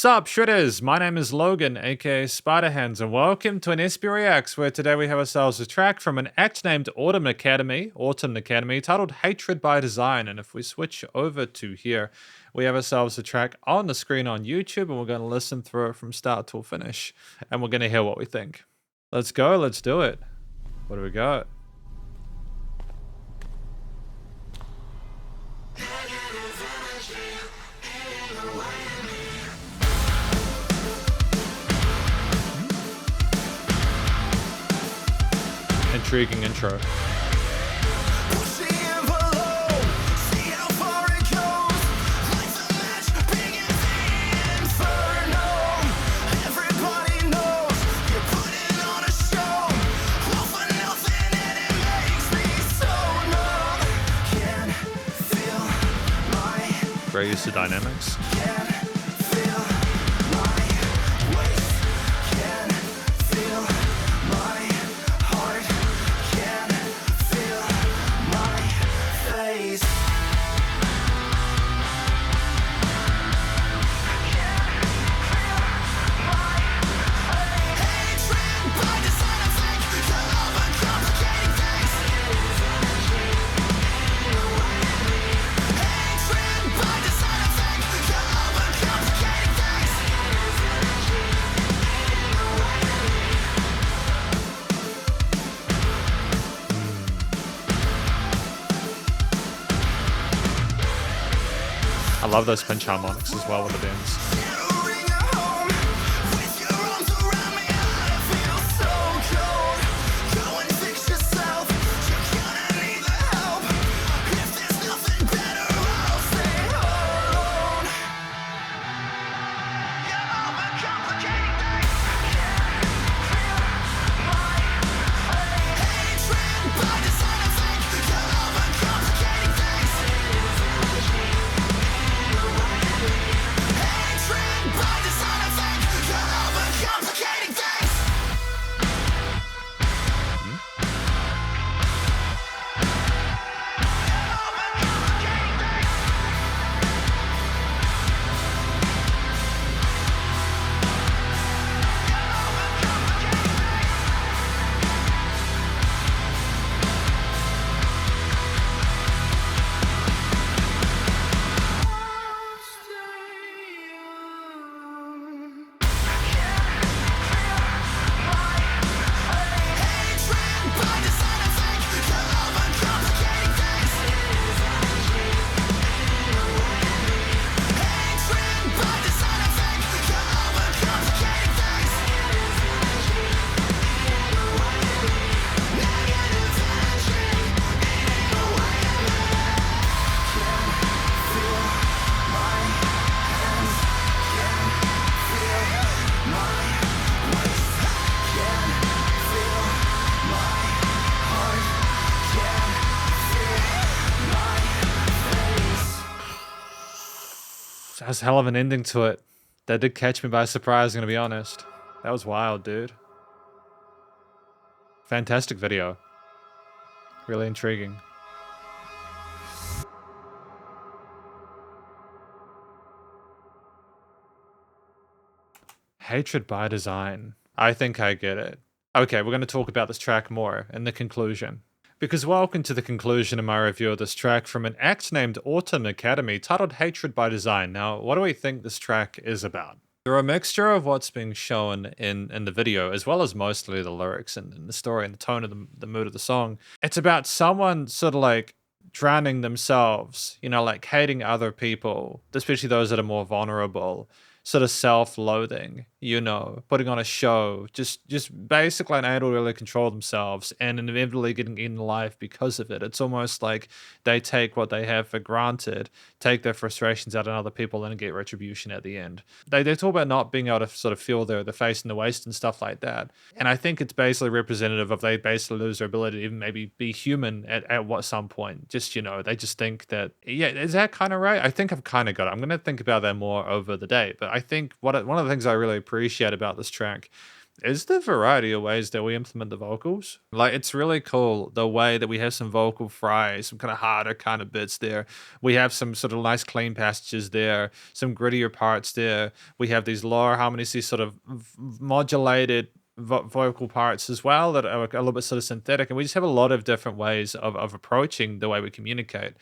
Sup Shredders, my name is Logan, aka Spiderhands, and welcome to an SP Reacts, where today we have ourselves a track from an act named Autumn Academy, titled Hatred by Design. And if we switch over to here, we have ourselves a track on the screen on YouTube, and we're going to listen through it from start till finish, and we're going to hear what we think. Let's go, let's do it. What do we got? Intriguing intro. Very used to dynamics. I love those pinch harmonics as well when it ends. That's a hell of an ending to it. That did catch me by surprise, I'm gonna be honest. That was wild, dude. Fantastic video. Really intriguing. Hatred by Design. I think I get it. Okay, we're going to talk about this track more in the conclusion. Because welcome to the conclusion of my review of this track from an act named Autumn Academy, titled Hatred by Design. Now, what do we think this track is about? Through a mixture of what's being shown in the video, as well as mostly the lyrics and the story and the tone of the mood of the song, it's about someone sort of like drowning themselves, you know, like hating other people, especially those that are more vulnerable, sort of self-loathing, you know, putting on a show, just basically unable to really control themselves and inevitably getting eaten alive because of it. It's almost like they take what they have for granted, take their frustrations out on other people and get retribution at the end. They talk about not being able to sort of feel their face in the waist and stuff like that. And I think it's basically representative of they basically lose their ability to even maybe be human at what some point. Just, you know, they just think that, yeah, is that kind of right? I think I've kind of got it. I'm going to think about that more over the day. But I think one of the things I really appreciate about this track is the variety of ways that we implement the vocals. Like, it's really cool the way that we have some vocal fries, some kind of harder kind of bits there. We have some sort of nice clean passages there, some grittier parts there. We have these lower harmonies, these sort of modulated vocal parts as well that are a little bit sort of synthetic. And we just have a lot of different ways of approaching the way we communicate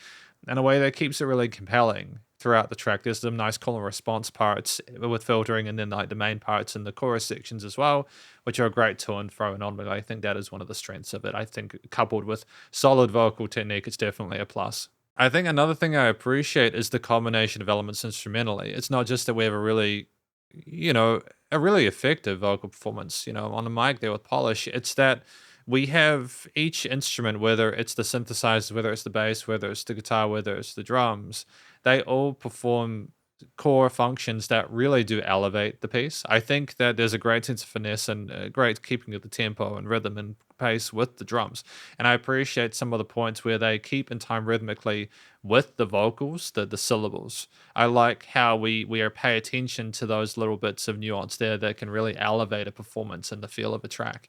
in a way that keeps it really compelling throughout the track. There's some nice call and response parts with filtering, and then like the main parts and the chorus sections as well, which are great to and fro and on. But I think that is one of the strengths of it. I think coupled with solid vocal technique, it's definitely a plus. I think another thing I appreciate is the combination of elements instrumentally. It's not just that we have a really, you know, a really effective vocal performance, on the mic there with Polish. It's that we have each instrument, whether it's the synthesizer, whether it's the bass, whether it's the guitar, whether it's the drums, they all perform core functions that really do elevate the piece. I think that there's a great sense of finesse and a great keeping of the tempo and rhythm and pace with the drums. And I appreciate some of the points where they keep in time rhythmically with the vocals, the syllables. I like how we are pay attention to those little bits of nuance there that can really elevate a performance and the feel of a track.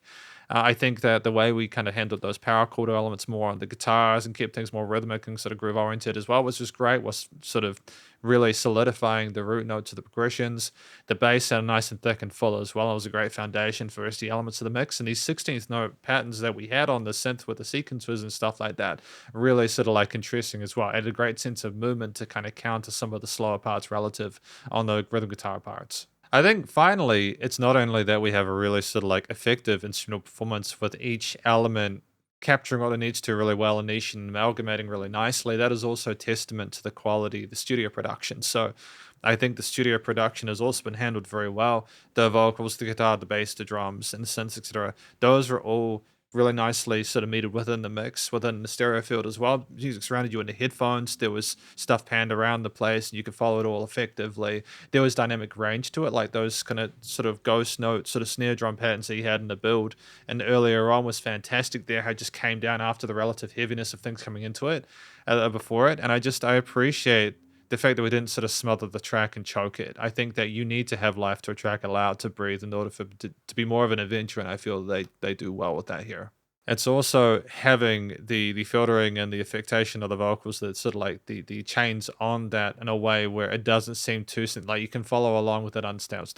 I think that the way we kind of handled those power chord elements more on the guitars and kept things more rhythmic and sort of groove oriented as well was just great. Was sort of really solidifying the root note to the progressions. The bass sounded nice and thick and full as well. It was a great foundation for the rest of the elements of the mix. And these 16th note patterns that we had on the synth with the sequencers and stuff like that really sort of like interesting as well. It had a great sense of movement to kind of counter some of the slower parts relative on the rhythm guitar parts. I think finally, it's not only that we have a really sort of like effective instrumental performance with each element capturing what it needs to really well and niche and amalgamating really nicely, that is also testament to the quality of the studio production. So I think the studio production has also been handled very well. The vocals, the guitar, the bass, the drums, and the synths, etc. Those are all really nicely sort of meted within the mix, within the stereo field as well. Music surrounded you in the headphones. There was stuff panned around the place, and you could follow it all effectively. There was dynamic range to it, like those kind of sort of ghost note, sort of snare drum patterns that you had in the build. And earlier on was fantastic there, how it just came down after the relative heaviness of things coming into it before it. And I appreciate the fact that we didn't sort of smother the track and choke it. I think that you need to have life to a track allowed to breathe in order for it to be more of an adventure, and I feel they do well with that here. It's also having the filtering and the affectation of the vocals that sort of like the chains on that in a way where it doesn't seem too like you can follow along with it, understand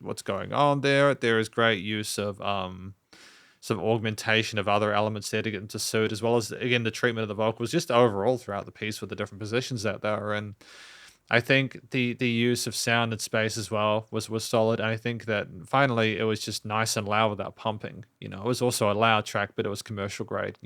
what's going on there. There is great use of some augmentation of other elements there to get into suit, as well as again the treatment of the vocals just overall throughout the piece with the different positions that they are in. I think the use of sound and space as well was solid. And I think that finally it was just nice and loud without pumping. It was also a loud track, but it was commercial grade.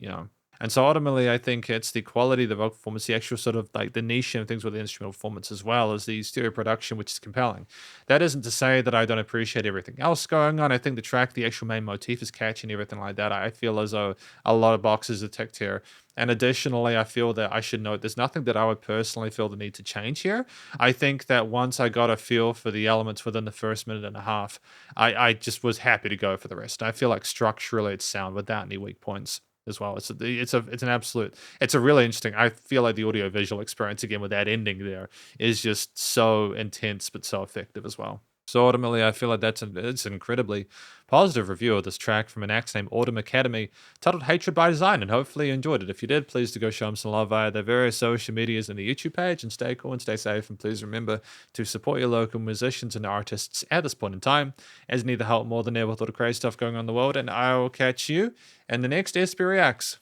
And so ultimately, I think it's the quality of the vocal performance, the actual sort of like the niche and things with the instrumental performance, as well as the stereo production, which is compelling. That isn't to say that I don't appreciate everything else going on. I think the track, the actual main motif is catchy and everything like that. I feel as though a lot of boxes are ticked here. And additionally, I feel that I should note there's nothing that I would personally feel the need to change here. I think that once I got a feel for the elements within the first minute and a half, I just was happy to go for the rest. I feel like structurally it's sound without any weak points as well. It's a really interesting. I feel like the audio visual experience again with that ending there is just so intense but so effective as well. So ultimately, I feel like it's an incredibly positive review of this track from an act named Autumn Academy, titled Hatred by Design, and hopefully you enjoyed it. If you did, please do go show them some love via their various social medias and the YouTube page, and stay cool and stay safe, and please remember to support your local musicians and artists at this point in time, as need the help more than ever with all the crazy stuff going on in the world, and I will catch you in the next SP Reacts.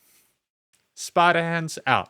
Spiderhands out.